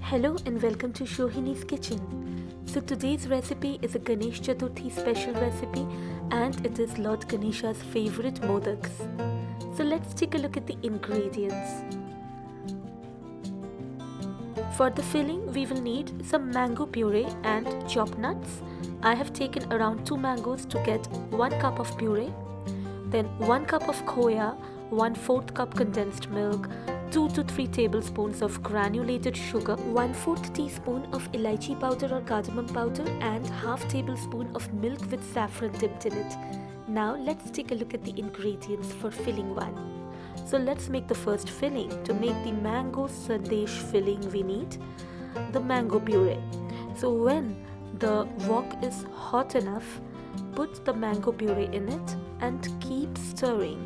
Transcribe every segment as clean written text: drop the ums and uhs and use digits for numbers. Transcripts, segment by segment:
Hello and welcome to Shohini's Kitchen. So today's recipe is a Ganesh Chaturthi special recipe and it is Lord Ganesha's favorite Modaks. So let's take a look at the ingredients. For the filling we will need some mango puree and chopped nuts. I have taken around 2 mangoes to get 1 cup of puree, then 1 cup of khoya, 1/4 cup condensed milk, 2 to 3 tablespoons of granulated sugar, 1/4 teaspoon of elaichi powder or cardamom powder and half tablespoon of milk with saffron dipped in it. Now let's take a look at the ingredients for filling 1. So let's make the first filling. To make the mango sandesh filling we need the mango puree. So when the wok is hot enough, put the mango puree in it and keep stirring.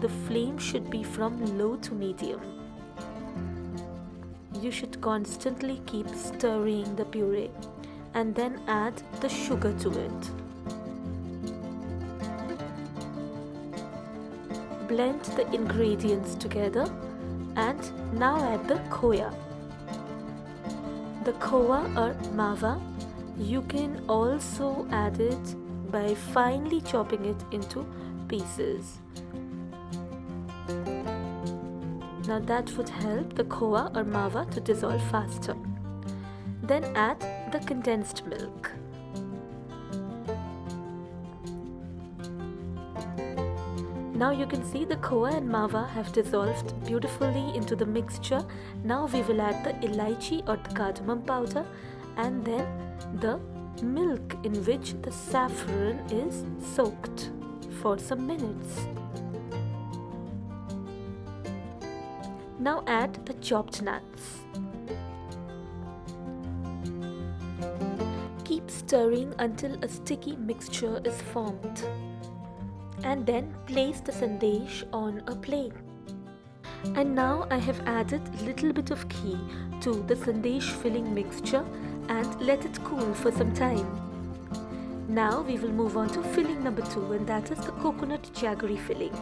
The flame should be from low to medium. You should constantly keep stirring the puree and then add the sugar to it. Blend the ingredients together and now add the khoya. The khoya or mawa, you can also add it by finely chopping it into pieces. Now that would help the khoya or mawa to dissolve faster. Then add the condensed milk. Now you can see the khoya and mawa have dissolved beautifully into the mixture. Now we will add the elaichi or the cardamom powder and then the milk in which the saffron is soaked for some minutes. Now add the chopped nuts. Keep stirring until a sticky mixture is formed. And then place the sandesh on a plate. And now I have added little bit of ghee to the sandesh filling mixture and let it cool for some time. Now we will move on to filling number 2, and that is the coconut jaggery filling.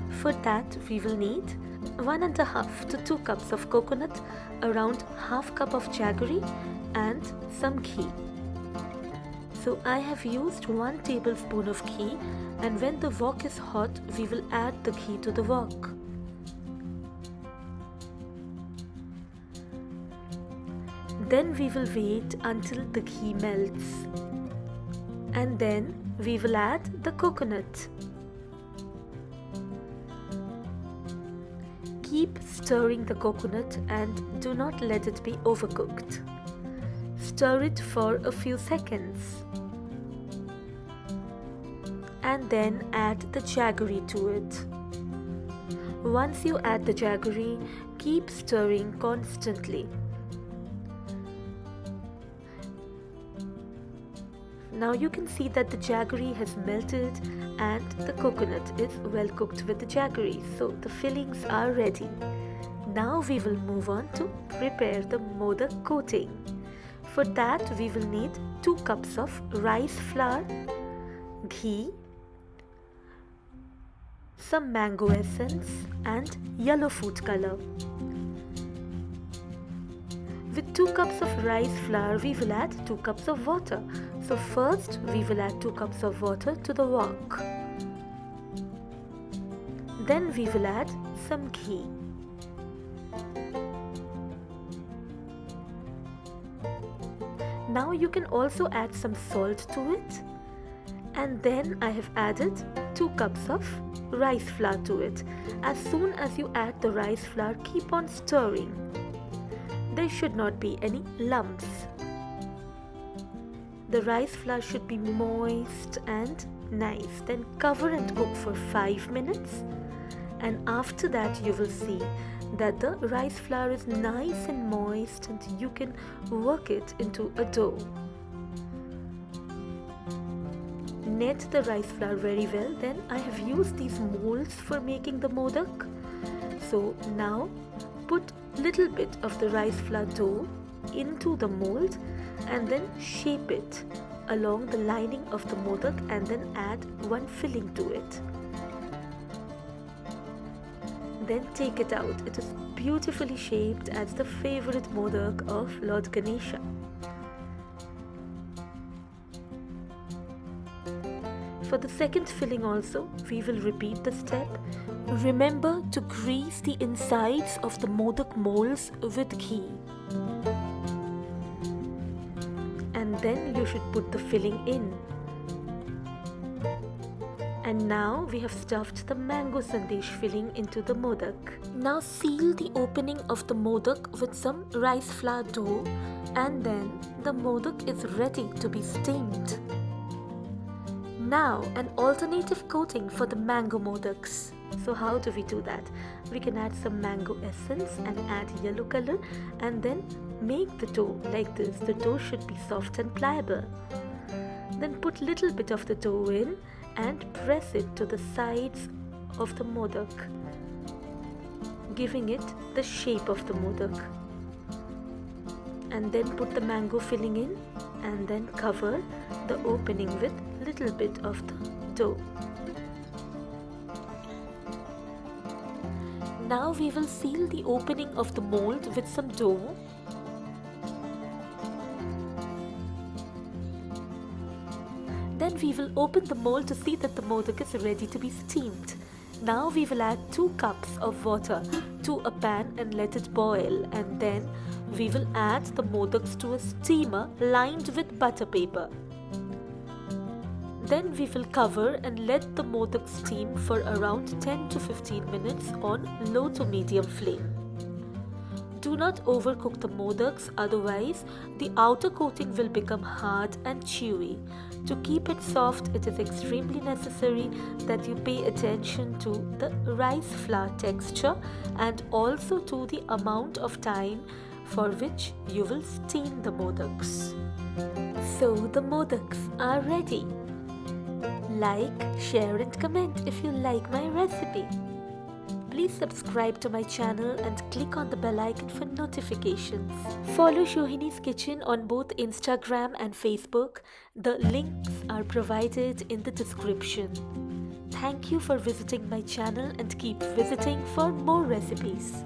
For that we will need 1.5 to 2 cups of coconut, around half cup of jaggery and some ghee. So I have used 1 tablespoon of ghee, and when the wok is hot we will add the ghee to the wok. Then we will wait until the ghee melts, and then we will add the coconut. Keep stirring the coconut and do not let it be overcooked. Stir it for a few seconds. And then add the jaggery to it. Once you add the jaggery, keep stirring constantly. Now you can see that the jaggery has melted and the coconut is well cooked with the jaggery. So the fillings are ready. Now we will move on to prepare the modak coating. For that we will need 2 cups of rice flour, ghee, some mango essence and yellow food color. With 2 cups of rice flour we will add 2 cups of water. So first we will add 2 cups of water to the wok. Then we will add some ghee. Now you can also add some salt to it. And then I have added 2 cups of rice flour to it. As soon as you add the rice flour, keep on stirring. There should not be any lumps. The rice flour should be moist and nice. Then cover and cook for 5 minutes. And after that you will see that the rice flour is nice and moist and you can work it into a dough. Knead the rice flour very well. Then I have used these molds for making the modak. So now put little bit of the rice flour dough into the mold and then shape it along the lining of the modak and then add 1 filling to it. Then take it out. It is beautifully shaped as the favorite modak of Lord Ganesha. For the second filling also, we will repeat the step. Remember to grease the insides of the modak molds with ghee. And then you should put the filling in. And now we have stuffed the mango sandesh filling into the modak. Now seal the opening of the modak with some rice flour dough, and then the modak is ready to be steamed. Now an alternative coating for the mango modaks. So how do we do that? We can add some mango essence and add yellow color, and then make the dough like this. The dough should be soft and pliable. Then put little bit of the dough in and press it to the sides of the modak, giving it the shape of the modak. And then put the mango filling in and then cover the opening with little bit of the dough. Now we will seal the opening of the mold with some dough. Then we will open the mold to see that the modak is ready to be steamed. Now we will add 2 cups of water to a pan and let it boil, and then we will add the modaks to a steamer lined with butter paper. Then we will cover and let the modak steam for around 10 to 15 minutes on low to medium flame. Do not overcook the modaks, otherwise the outer coating will become hard and chewy. To keep it soft, it is extremely necessary that you pay attention to the rice flour texture and also to the amount of time for which you will steam the modaks. So the modaks are ready. Like, share and comment if you like my recipe. Please subscribe to my channel and click on the bell icon for notifications. Follow Shohini's Kitchen on both Instagram and Facebook. The links are provided in the description. Thank you for visiting my channel and keep visiting for more recipes.